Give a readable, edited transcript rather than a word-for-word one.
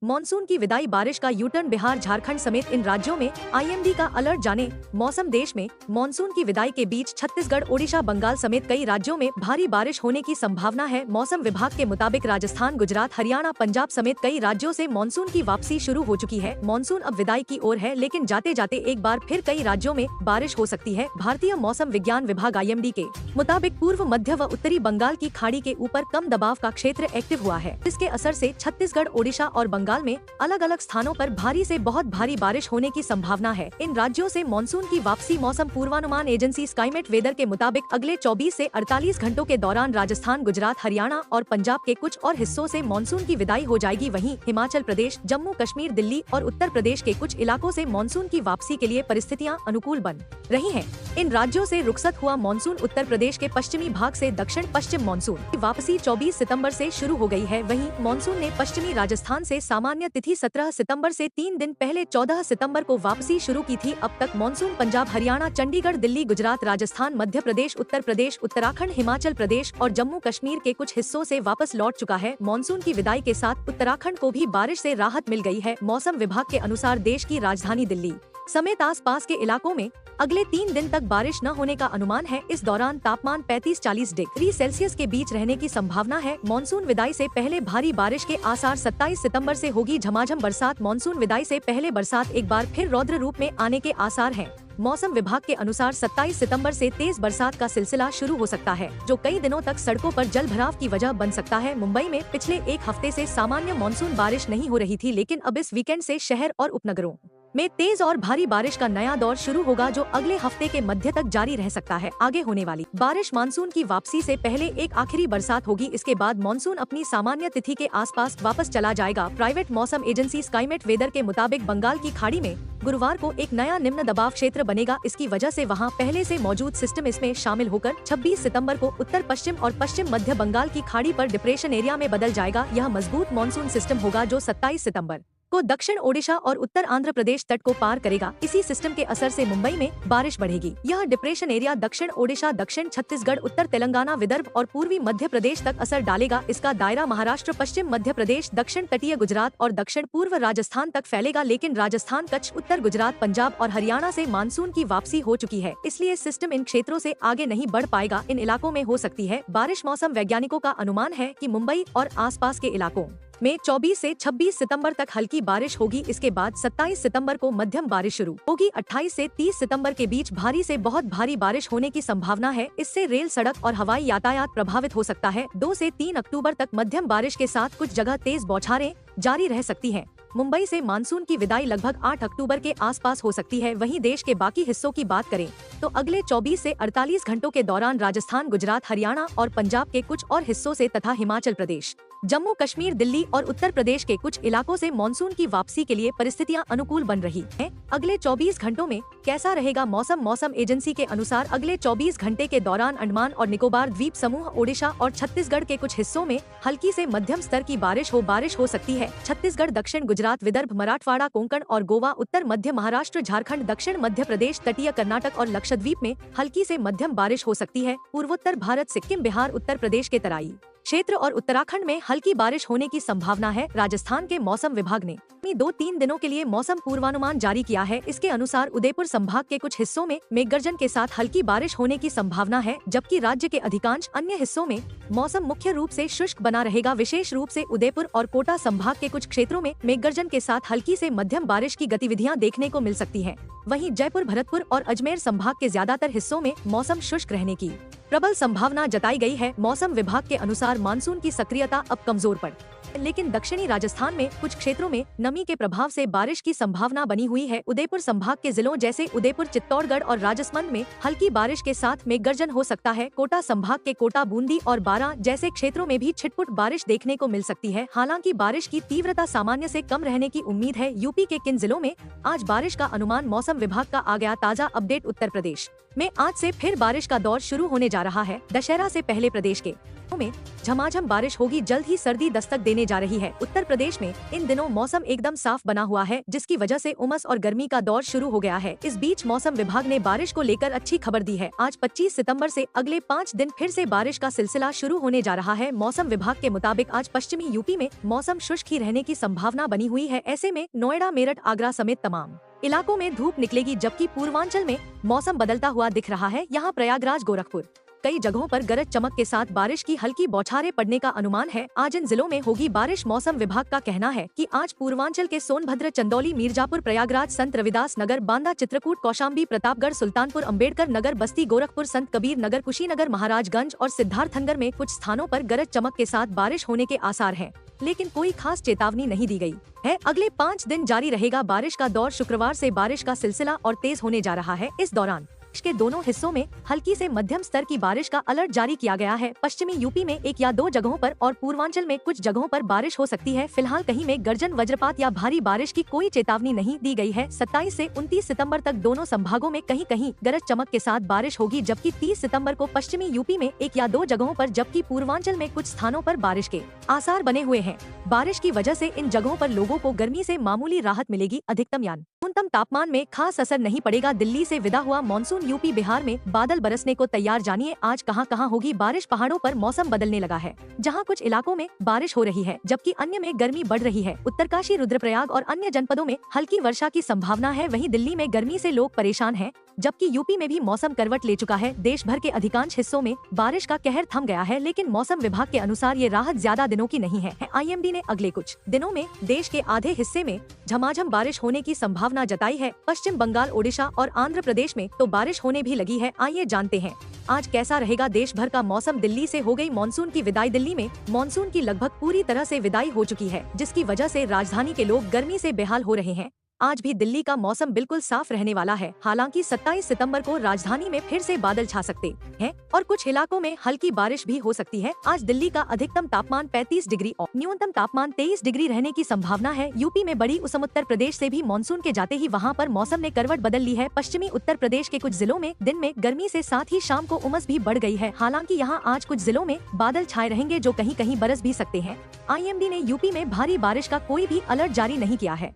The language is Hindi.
मॉनसून की विदाई बारिश का यू टर्न बिहार झारखंड समेत इन राज्यों में आईएमडी का अलर्ट जाने। मौसम देश में मॉनसून की विदाई के बीच छत्तीसगढ़, ओडिशा, बंगाल समेत कई राज्यों में भारी बारिश होने की संभावना है। मौसम विभाग के मुताबिक राजस्थान, गुजरात, हरियाणा, पंजाब समेत कई राज्यों से मॉनसून की वापसी शुरू हो चुकी है। मॉनसून अब विदाई की ओर है, लेकिन जाते जाते एक बार फिर कई राज्यों में बारिश हो सकती है। भारतीय मौसम विज्ञान विभाग आईएमडी के मुताबिक पूर्व, मध्य व उत्तरी बंगाल की खाड़ी के ऊपर कम दबाव का क्षेत्र एक्टिव हुआ है। इसके असर से छत्तीसगढ़, ओडिशा और बंगाल में अलग अलग स्थानों पर भारी से बहुत भारी बारिश होने की संभावना है। इन राज्यों से मॉनसून की वापसी। मौसम पूर्वानुमान एजेंसी स्काईमेट वेदर के मुताबिक अगले 24 से 48 घंटों के दौरान राजस्थान, गुजरात, हरियाणा और पंजाब के कुछ और हिस्सों से मॉनसून की विदाई हो जाएगी। वहीं हिमाचल प्रदेश, जम्मू कश्मीर, दिल्ली और उत्तर प्रदेश के कुछ इलाकों से मॉनसून की वापसी के लिए परिस्थितियां अनुकूल बन रही हैं। इन राज्यों से रुखसत हुआ मॉनसून उत्तर प्रदेश के पश्चिमी भाग से दक्षिण पश्चिम मॉनसून की वापसी 24 सितंबर से शुरू हो गई है। वहीं मॉनसून ने पश्चिमी राजस्थान से सामान्य तिथि 17 सितंबर से 3 दिन पहले 14 सितंबर को वापसी शुरू की थी। अब तक मॉनसून पंजाब, हरियाणा, चंडीगढ़, दिल्ली, गुजरात, राजस्थान, मध्य प्रदेश, उत्तर प्रदेश, उत्तराखंड, हिमाचल प्रदेश और जम्मू कश्मीर के कुछ हिस्सों से वापस लौट चुका है। मॉनसून की विदाई के साथ उत्तराखंड को भी बारिश से राहत मिल गई है। मौसम विभाग के अनुसार देश की राजधानी दिल्ली समेत आसपास के इलाकों में अगले 3 दिन तक बारिश न होने का अनुमान है। इस दौरान तापमान 35-40 डिग्री सेल्सियस के बीच रहने की संभावना है। मॉनसून विदाई से पहले भारी बारिश के आसार। 27 सितंबर से होगी झमाझम बरसात। मॉनसून विदाई से पहले बरसात एक बार फिर रौद्र रूप में आने के आसार हैं। मौसम विभाग के अनुसार 27 सितंबर से तेज बरसात का सिलसिला शुरू हो सकता है, जो कई दिनों तक सड़कों पर जल भराव की वजह बन सकता है। मुंबई में पिछले एक हफ्ते से सामान्य मॉनसून बारिश नहीं हो रही थी, लेकिन अब इस वीकेंड से शहर और उपनगरों में तेज और भारी बारिश का नया दौर शुरू होगा, जो अगले हफ्ते के मध्य तक जारी रह सकता है। आगे होने वाली बारिश मानसून की वापसी से पहले एक आखिरी बरसात होगी। इसके बाद मॉनसून अपनी सामान्य तिथि के आसपास वापस चला जाएगा। प्राइवेट मौसम एजेंसी स्काईमेट वेदर के मुताबिक बंगाल की खाड़ी में गुरुवार को एक नया निम्न दबाव क्षेत्र बनेगा। इसकी वजह से वहां पहले से मौजूद सिस्टम इसमें शामिल होकर 26 सितंबर को उत्तर पश्चिम और पश्चिम मध्य बंगाल की खाड़ी पर डिप्रेशन एरिया में बदल जाएगा। यह मजबूत मॉनसून सिस्टम होगा, जो 27 सितंबर को दक्षिण ओडिशा और उत्तर आंध्र प्रदेश तट को पार करेगा। इसी सिस्टम के असर से मुंबई में बारिश बढ़ेगी। यह डिप्रेशन एरिया दक्षिण ओडिशा, दक्षिण छत्तीसगढ़, उत्तर तेलंगाना, विदर्भ और पूर्वी मध्य प्रदेश तक असर डालेगा। इसका दायरा महाराष्ट्र, पश्चिम मध्य प्रदेश, दक्षिण तटीय गुजरात और दक्षिण पूर्व राजस्थान तक फैलेगा। लेकिन राजस्थान, कच्छ, उत्तर गुजरात, पंजाब और हरियाणा से मानसून की वापसी हो चुकी है, इसलिए सिस्टम इन क्षेत्रों से आगे नहीं बढ़ पाएगा। इन इलाकों में हो सकती है बारिश। मौसम वैज्ञानिकों का अनुमान है कि मुंबई और आसपास के इलाकों में 24 से 26 सितंबर तक हल्की बारिश होगी। इसके बाद 27 सितंबर को मध्यम बारिश शुरू होगी। 28 से 30 सितंबर के बीच भारी से बहुत भारी बारिश होने की संभावना है। इससे रेल, सड़क और हवाई यातायात प्रभावित हो सकता है। 2 से 3 अक्टूबर तक मध्यम बारिश के साथ कुछ जगह तेज बौछारें जारी रह सकती हैं। मुंबई से मानसून की विदाई लगभग 8 अक्टूबर के आसपास हो सकती है। वहीं देश के बाकी हिस्सों की बात करें तो अगले 24 से 48 घंटों के दौरान राजस्थान, गुजरात, हरियाणा और पंजाब के कुछ और हिस्सों से तथा हिमाचल प्रदेश, जम्मू कश्मीर, दिल्ली और उत्तर प्रदेश के कुछ इलाकों से मॉनसून की वापसी के लिए परिस्थितियां अनुकूल बन रही हैं। अगले 24 घंटों में कैसा रहेगा मौसम? मौसम एजेंसी के अनुसार अगले 24 घंटे के दौरान अंडमान और निकोबार द्वीप समूह, ओडिशा और छत्तीसगढ़ के कुछ हिस्सों में हल्की से मध्यम स्तर की बारिश हो सकती है। छत्तीसगढ़, दक्षिण गुजरात, विदर्भ, मराठवाड़ा, कोंकण और गोवा, उत्तर मध्य महाराष्ट्र, झारखंड, दक्षिण मध्य प्रदेश, तटीय कर्नाटक और लक्षद्वीप में हल्की से मध्यम बारिश हो सकती है। पूर्वोत्तर भारत, सिक्किम, बिहार, उत्तर प्रदेश के तराई क्षेत्र और उत्तराखंड में हल्की बारिश होने की संभावना है। राजस्थान के मौसम विभाग ने 2-3 दिनों के लिए मौसम पूर्वानुमान जारी किया है। इसके अनुसार उदयपुर संभाग के कुछ हिस्सों में मेघगर्जन के साथ हल्की बारिश होने की संभावना है, जबकि राज्य के अधिकांश अन्य हिस्सों में मौसम मुख्य रूप से शुष्क बना रहेगा। विशेष रूप से उदयपुर और कोटा संभाग के कुछ क्षेत्रों में मेघगर्जन के साथ हल्की से मध्यम बारिश की गतिविधियां देखने को मिल सकती है। वहीं जयपुर, भरतपुर और अजमेर संभाग के ज्यादातर हिस्सों में मौसम शुष्क रहने की प्रबल संभावना जताई गई है। मौसम विभाग के अनुसार मानसून की सक्रियता अब कमजोर पड़, लेकिन दक्षिणी राजस्थान में कुछ क्षेत्रों में नमी के प्रभाव से बारिश की संभावना बनी हुई है। उदयपुर संभाग के जिलों जैसे उदयपुर, चित्तौड़गढ़ और राजसमंद में हल्की बारिश के साथ मेघगर्जन हो सकता है। कोटा संभाग के कोटा, बूंदी और बारां जैसे क्षेत्रों में भी छिटपुट बारिश देखने को मिल सकती है। हालांकि बारिश की तीव्रता सामान्य से कम रहने की उम्मीद है। यूपी के किन जिलों में आज बारिश का अनुमान? मौसम विभाग का आ गया ताजा अपडेट। उत्तर प्रदेश में आज से फिर बारिश का दौर शुरू होने जा रहा है। दशहरा से पहले प्रदेश के में झमाझम बारिश होगी, जल्द ही सर्दी दस्तक देने जा रही है। उत्तर प्रदेश में इन दिनों मौसम एकदम साफ बना हुआ है, जिसकी वजह से उमस और गर्मी का दौर शुरू हो गया है। इस बीच मौसम विभाग ने बारिश को लेकर अच्छी खबर दी है। आज 25 सितंबर से अगले 5 दिन फिर से बारिश का सिलसिला शुरू होने जा रहा है। मौसम विभाग के मुताबिक आज पश्चिमी यूपी में मौसम शुष्क ही रहने की संभावना बनी हुई है। ऐसे में नोएडा, मेरठ, आगरा समेत तमाम इलाकों में धूप निकलेगी, जबकि पूर्वांचल में मौसम बदलता हुआ दिख रहा है। यहाँ प्रयागराज, गोरखपुर कई जगहों पर गरज चमक के साथ बारिश की हल्की बौछारें पड़ने का अनुमान है। आज इन जिलों में होगी बारिश। मौसम विभाग का कहना है कि आज पूर्वांचल के सोनभद्र, चंदौली, मिर्जापुर, प्रयागराज, संत रविदास नगर, बांदा, चित्रकूट, कौशाम्बी, प्रतापगढ़, सुल्तानपुर, अम्बेडकर नगर, बस्ती, गोरखपुर, संत कबीर नगर, कुशीनगर, महाराजगंज और सिद्धार्थनगर में कुछ स्थानों पर गरज चमक के साथ बारिश होने के आसार हैं, लेकिन कोई खास चेतावनी नहीं दी गई है। अगले 5 दिन जारी रहेगा बारिश का दौर। शुक्रवार से बारिश का सिलसिला और तेज होने जा रहा है। इस दौरान देश के दोनों हिस्सों में हल्की से मध्यम स्तर की बारिश का अलर्ट जारी किया गया है। पश्चिमी यूपी में 1 या 2 जगहों पर और पूर्वांचल में कुछ जगहों पर बारिश हो सकती है। फिलहाल कहीं में गर्जन, वज्रपात या भारी बारिश की कोई चेतावनी नहीं दी गई है। 27 से 29 सितंबर तक दोनों संभागों में कहीं कहीं गरज चमक के साथ बारिश होगी, जबकि 30 सितंबर को पश्चिमी यूपी में 1 या 2 जगहों पर, जबकि पूर्वांचल में कुछ स्थानों पर बारिश के आसार बने हुए हैं। बारिश की वजह से इन जगहों पर लोगों को गर्मी से मामूली राहत मिलेगी। अधिकतम या न्यूनतम तापमान में खास असर नहीं पड़ेगा। दिल्ली से विदा हुआ मॉनसून, यूपी, बिहार में बादल बरसने को तैयार। जानिए आज कहां कहां होगी बारिश। पहाड़ों पर मौसम बदलने लगा है, जहां कुछ इलाकों में बारिश हो रही है, जबकि अन्य में गर्मी बढ़ रही है। उत्तरकाशी, रुद्रप्रयाग और अन्य जनपदों में हल्की वर्षा की संभावना है। वहीं दिल्ली में गर्मी से लोग परेशान हैं, जबकि यूपी में भी मौसम करवट ले चुका है। देश भर के अधिकांश हिस्सों में बारिश का कहर थम गया है, लेकिन मौसम विभाग के अनुसार ये राहत ज्यादा दिनों की नहीं है। IMD ने अगले कुछ दिनों में देश के आधे हिस्से में झमाझम बारिश होने की संभावना जताई है। पश्चिम बंगाल, ओडिशा और आंध्र प्रदेश में तो बारिश होने भी लगी है। आइए जानते हैं आज कैसा रहेगा देश भर का मौसम। दिल्ली से हो गई मानसून की विदाई। दिल्ली में मानसून की लगभग पूरी तरह से विदाई हो चुकी है, जिसकी वजह से राजधानी के लोग गर्मी से बेहाल हो रहे हैं। आज भी दिल्ली का मौसम बिल्कुल साफ रहने वाला है। हालांकि 27 सितंबर को राजधानी में फिर से बादल छा सकते हैं और कुछ इलाकों में हल्की बारिश भी हो सकती है। आज दिल्ली का अधिकतम तापमान 35 डिग्री और न्यूनतम तापमान 23 डिग्री रहने की संभावना है। यूपी में बड़ी उसम उत्तर प्रदेश से भी मानसून के जाते ही वहां पर मौसम ने करवट बदल ली है। पश्चिमी उत्तर प्रदेश के कुछ जिलों में दिन में गर्मी से साथ ही शाम को उमस भी बढ़ गई है। हालांकि यहाँ आज कुछ जिलों में बादल छाए रहेंगे, जो कहीं कहीं बरस भी सकते हैं। IMD ने यूपी में भारी बारिश का कोई भी अलर्ट जारी नहीं किया है।